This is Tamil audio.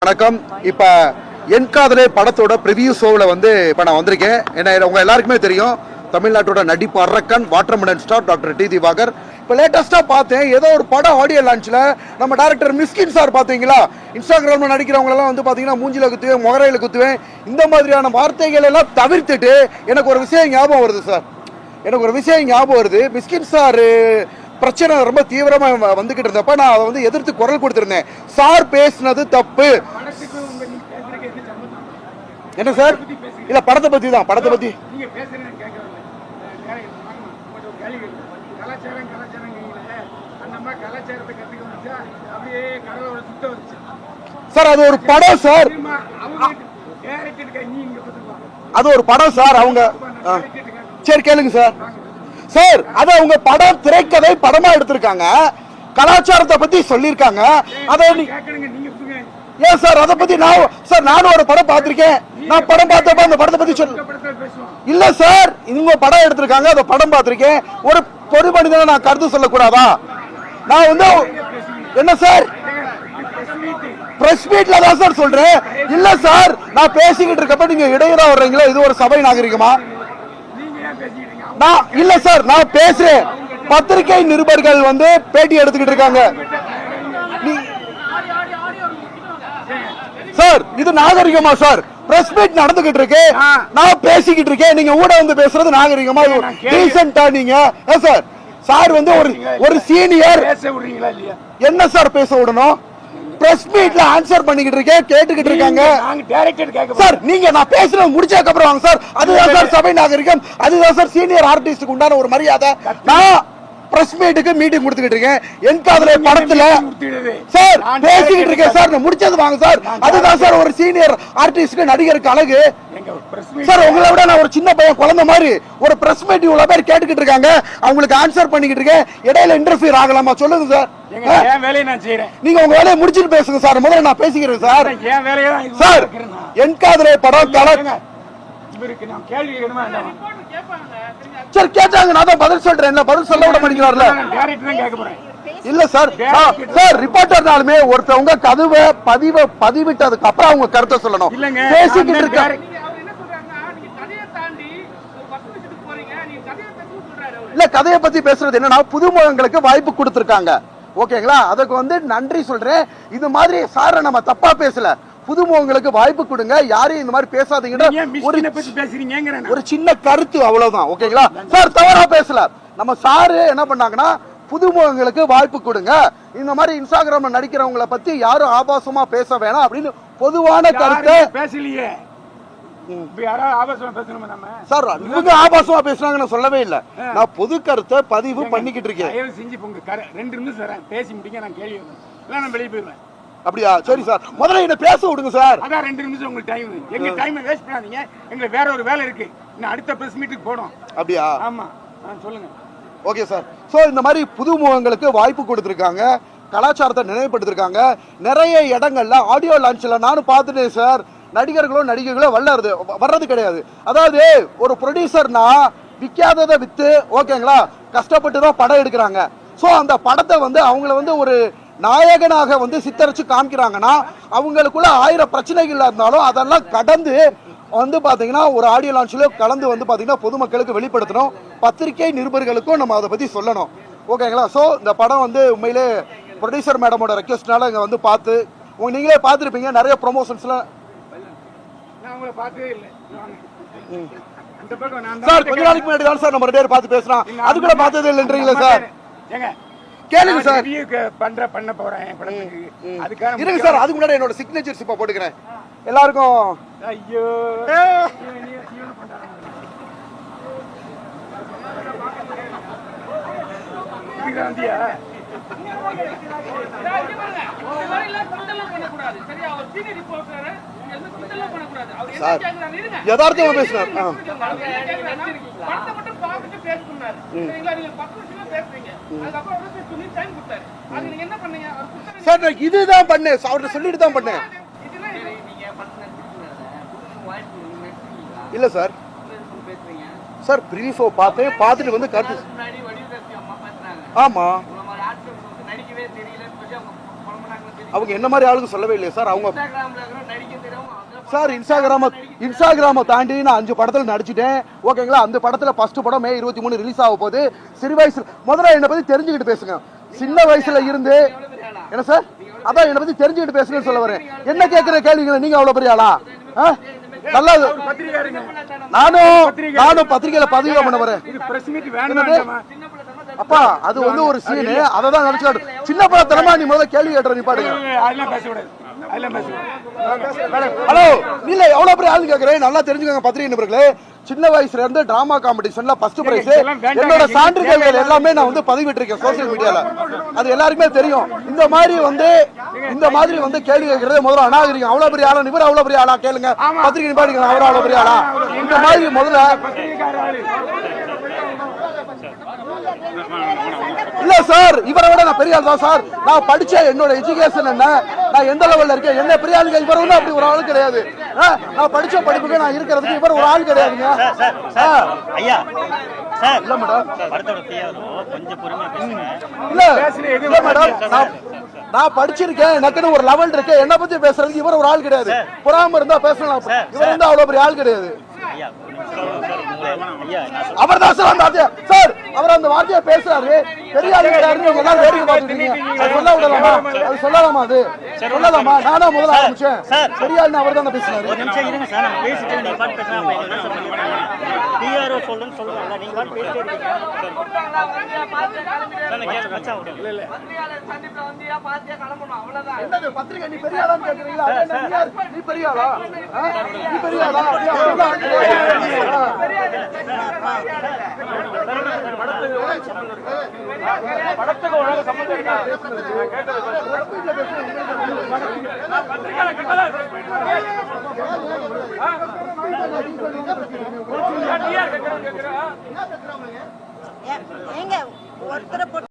வணக்கம். இப்ப என் காதலே படத்தோட ப்ரிவியூ ஷோவில் வந்து இப்போ நான் வந்திருக்கேன். ஏன்னா உங்க எல்லாருக்குமே தெரியும், தமிழ்நாட்டோட நடிப்பு அரக்கன் watermelon star doctor D Diwakar. இப்போ லேட்டஸ்ட்டாக பார்த்தேன், ஏதோ ஒரு படம் ஆடியோ லான்ச்சில் நம்ம டேரக்டர் மிஸ்கின் சார் பார்த்தீங்களா, இன்ஸ்டாகிராமில் நடிக்கிறவங்களெல்லாம் வந்து பார்த்தீங்கன்னா மூஞ்சில குத்துவேன், முகரையில் குத்துவேன், இந்த மாதிரியான வார்த்தைகள் எல்லாம் தவிர்த்துட்டு எனக்கு ஒரு விஷயம் ஞாபகம் வருது சார். எனக்கு ஒரு விஷயம் ஞாபகம் வருது. மிஸ்கின் சார் பிரச்சனை ரொம்ப தீவிரமா வந்துகிட்டு இருந்தப்ப நான் அதை வந்து எதிர்த்து குரல் கொடுத்திருந்தேன். சார் பேசினது தப்பு. என்ன சார்? இல்ல படத்தை பத்தி தான். படத்தை பத்தி சார் அது ஒரு படம் சார். அது ஒரு படம் சார். அவங்க சரி கேளுங்க சார். சார் அது அவங்க படம் திரைக்கதை படமா எடுத்திருக்காங்க, கலாச்சாரத்தை பத்தி சொல்லியிருக்காங்க. அதை ஏன் சார் அதை பத்தி நானும் ஒரு படம் பார்த்திருக்கேன். நான் படம் பார்த்தப்ப அந்த படத்தை பத்தி இல்ல சார், இவங்க படம் எடுத்திருக்காங்க, அந்த படம் பார்த்திருக்கேன். ஒரு பொது மனிதனை நான் கருத்து சொல்லக்கூடாதா? நான் வந்து என்ன சார் பிரஸ் மீட்ல தான் சார் சொல்றேன். இல்ல சார், நான் பேசிக்கிட்டு இருக்கப்ப நீங்க இடையூறா வர்றீங்களா? இது ஒரு சபை நாகரிகமா? நான் இல்ல சார், நான் பேசுறேன். பத்திரிகை நிருபர்கள் வந்து பேட்டி எடுத்துக்கிட்டு இருக்காங்க சார். இது நாகரிகமா சார்? பிரஸ் மீட் நடந்துகிட்டு இருக்கு, நான் பேசிக்கிட்டு இருக்கேன், நீங்க ஊட வந்து பேசுறது நாகரிகமா? டீசென்ட்டா நீங்க சார்? சார் வந்து ஒரு சீனியர் என்ன சார் பேச விடணும்? பிரஸ் மீட்ல ஆன்சர் பண்ணிக்கிட்டு இருக்கேன், கேட்டுக்கிட்டு இருக்காங்க சார். நீங்க நான் பேசுறது முடிச்சதுக்கு அப்புறம் வாங்க சார். அதுதான் சார் சபை நாகரிகம், அதுதான் சார் சீனியர் ஆர்டிஸ்டுக்கு உண்டான ஒரு மரியாதை. நான் பிரஸ் மீட்டுக்கு மீட்டிங் கொடுத்துக்கிட்டு இருக்கேன். என் காதலே படத்துல சார் பேசிக்கிட்டு இருக்கேன் சார். நான் முடிச்சது வாங்க சார். அதுதான் சார் ஒரு சீனியர் ஆர்டிஸ்டுக்கு நடிகருக்கு அழகு சார். உங்களை விட நான் ஒரு சின்ன பையன், குழந்தை மாதிரி. ஒரு பிரஸ் மீட் இவ்வளவு பேர் கேட்டுக்கிட்டு இருக்காங்க, அவங்களுக்கு ஆன்சர் பண்ணிக்கிட்டு இருக்கேன். இடையில இன்டர்ஃபியர் ஆகலாமா? சொல்லுங்க சார். நீங்க உங்க வேலையை முடிச்சிட்டு பேசுங்க சார். முதல்ல நான் பேசிக்கிறேன் சார். சார் என் காதலே படம் சார் கேட்டாங்க, நான் தான் பதில் சொல்றேன். பதில் சொல்ல விட மாட்டேங்கிறார்ல. இல்ல சார், சார் ரிப்போர்ட்டர்னாலுமே ஒருத்தவங்க கதவை பதிவிட்டதுக்கு அப்புறம் அவங்க கருத்தை சொல்லணும். பேசிக்கிட்டு இருக்காரு. இல்ல கதையை பத்தி பேசுறது என்னன்னா, புதுமுகங்களுக்கு வாய்ப்பு கொடுத்திருக்காங்க, ஓகேங்களா? அதுக்கு வந்து நன்றி சொல்றேன். இது மாதிரி சார நம்ம தப்பா பேசல, புதுமுகங்களுக்கு வாய்ப்பு கொடுங்க, யாரையும் இந்த மாதிரி பேசாதீங்கன்னு ஒரு சின்ன கருத்து, அவ்வளவுதான், ஓகேங்களா? சார் தவறா பேசல. நம்ம சாரு என்ன பண்ணாங்கன்னா, புதுமுகங்களுக்கு வாய்ப்பு கொடுங்க, இந்த மாதிரி இன்ஸ்டாகிராம்ல நடிக்கிறவங்களை பத்தி யாரும் ஆபாசமா பேச வேணாம் அப்படின்னு பொதுவான கருத்தை பேசலையே. சார் இவங்க ஆபாசமா பேசுறாங்கன்னு சொல்லவே இல்லை. நான் பொது கருத்தை பதிவு பண்ணிக்கிட்டு இருக்கேன். 2 நிமிஷம் பேசி முடிங்க, நான் கேள்வி நான் வெளியே போயிருவேன். அப்படியா? சரி சார், முதல்ல என்ன பேச விடுங்க சார். அதான் 2 நிமிஷம் உங்களுக்கு டைம். எங்க டைம் வேஸ்ட் பண்ணாதீங்க, எங்களுக்கு வேற ஒரு வேலை இருக்கு. நான் அடுத்த பிரஸ் மீட்டுக்கு போறோம். அப்படியா? ஆமா, சொல்லுங்க. Okay sir. சோ இந்த மாதிரி புதுமுகங்களுக்கு வாய்ப்பு கொடுத்திருக்காங்க, கலாச்சாரத்தை நினைவுபடுத்திருக்காங்க. நிறைய இடங்கள்ல ஆடியோ லான்ச்ல நானும் பார்த்துட்டேன் சார். நடிகர்களோ வர்றது கிடையாது. அதாவது ஒரு ப்ரொடியூசர்னா விற்காததை வித்து, ஓகேங்களா, கஷ்டப்பட்டு தான் படம் எடுக்கிறாங்க. ஸோ அந்த படத்தை வந்து அவங்கள வந்து ஒரு நாயகனாக வந்து சித்தரிச்சு காமிக்கிறாங்கன்னா, அவங்களுக்குள்ள 1000 பிரச்சனைகள் இருந்தாலும் அதெல்லாம் கடந்து வந்து பாத்தீங்கன்னா ஒரு ஆடியோ லான்ச்ல கலந்து வந்து பாத்தீங்கன்னா பொதுமக்களுக்கு வெளிப்படுத்தணும். பத்திரிகை நிருபர்களுக்கும் நம்ம அதை பத்தி சொல்லணும், ஓகேங்களா? ஸோ இந்த படம் வந்து உண்மையிலே ப்ரொடியூசர் மேடமோட ரெக்வஸ்ட்னால இங்க வந்து பார்த்து நீங்களே பார்த்துருப்பீங்க. நிறைய ப்ரொமோஷன்ஸ்ல சார் கொஞ்ச நாளைக்கு முன்னாடி தான் சார் நம்ம 2 பேர் பார்த்து பேசுறோம். அது கூட பார்த்ததே இல்லைன்றீங்களா சார்? கேளுங்க சார். பண்ண போறேன் படத்துக்கு, அதுக்காக இருங்க சார். அதுக்கு முன்னாடி என்னோட சிக்னேச்சர்ஸ் இப்ப போட்டுக்கிறேன் எல்லாருக்கும். ஐயோ யதார்த்தமா பேசுறாரு. சார் நான் இதுதான் பண்ணேன், அவர்கிட்ட சொல்லிட்டு தான் பண்ணேன். இல்ல சார், சார் ப்ரீவியூ ஷோ பார்த்துட்டு வந்து கருத்து. ஆமா அவங்க என்ன மாதிரி ஆளுங்க சொல்லவே இல்லையா சார்? அவங்க சார் இன்ஸ்டாகிராம தாண்டி நான் 5 படத்துல நடிச்சிட்டேன், ஓகேங்களா? அந்த படத்துல ஃபர்ஸ்ட் படம் மே 23 ரிலீஸ் ஆக போகுது. சிறு வயசுல முதல்ல என்னை பத்தி தெரிஞ்சுக்கிட்டு பேசுங்க. சின்ன வயசுல இருந்து என்ன சார், அதான் என்னை பத்தி தெரிஞ்சுக்கிட்டு பேசுங்கன்னு சொல்ல வரேன். என்ன கேட்கிற கேள்விகளை நீங்க அவ்வளவு பெரிய ஆளா? நல்லா நானும் பத்திரிகையில பதிவு பண்ண வரேன். அப்பா அது வந்து ஒரு சீனு, அதை தான் நினைச்சு சின்ன படத்தனமா நீ முதல்ல கேள்வி கேட்டுற. நீ பாடுங்க. ஹலோ, நீல எவ்வளவு பெரிய ஆளு கேக்குறேன், நல்லா தெரிஞ்சுக்கோங்க பத்திரிகை நண்பர்களே. சின்ன வயசுல இருந்து டிராமா காம்படிஷன்ல ஃபர்ஸ்ட் பிரைஸ், என்னோட சான்றிதழ்கள் எல்லாமே நான் வந்து பதிவிட்டிருக்கேன் சோசியல் மீடியால. அது எல்லாருக்குமே தெரியும். இந்த மாதிரி வந்து கேள்வி கேட்கறது முதல்ல அநாகரிகம். அவ்வளவு பெரிய ஆளா இவர், அவ்வளவு பெரிய ஆளா கேளுங்க பத்திரிகை நிப்பாட்டிக்கலாம். அவர் அவ்வளவு பெரிய ஆளா? இந்த மாதிரி முதல்ல இல்ல சார், இவரை விட நான் பெரிய ஆள் தான் சார். நான் படிச்ச என்னோட எஜுகேஷன் என்ன, நான் எந்த லெவல்ல இருக்கேன், என்ன பெரிய ஆளுங்க. இவர் வந்து அப்படி ஒரு ஆள் கிடையாது. நான் படிச்ச படிப்புக்கு நான் இருக்கிறதுக்கு இவர் ஒரு ஆள் கிடையாதுங்க. ஐயா சார், இல்ல மேடம், கொஞ்சம் பொறுமையா பேசுங்க. இல்ல மேடம், நான் படிச்சிருக்கேன், எனக்குன்னு ஒரு லெவல் இருக்கு. என்ன பத்தி பேசுறதுக்கு இவர் ஒரு ஆள் கிடையாது. பொறாம இருந்தா பேசலாம். இவர் வந்து அவ்வளவு பெரிய ஆள் கிடையாது. அவர் தான் சார் அந்த வார்த்தையா சார், அவர் அந்த வார்த்தையா பேசுறாரு. பெரிய ஆளு கிடையாதுன்னு நீங்க எல்லாரும் வேடிக்கை பார்த்துட்டீங்க. அது சொல்ல விடலாமா? அது சொல்லலாமா? அது சொல்லலாமா? நானா முதல்ல ஆரம்பிச்சேன். பெரிய ஆளுன்னு அவர் தான் பேசுறாரு. ஒரு நிமிஷம் இருங்க சார், நம்ம பேசிட்டு நீங்க பாட்டு பேசலாம். டிஆர்ஓ சொல்லுன்னு சொல்றோம்ல, நீங்க பாட்டு பேசிட்டே இருக்கீங்க. என்னது பத்திரிகை? நீ பெரிய ஆளான்னு கேக்குறீங்களா? நீ பெரிய ஆளா? நீ பெரிய ஆளா? படத்துக்கு உலக சம்பந்தம் ஏங்க ஒருத்தரை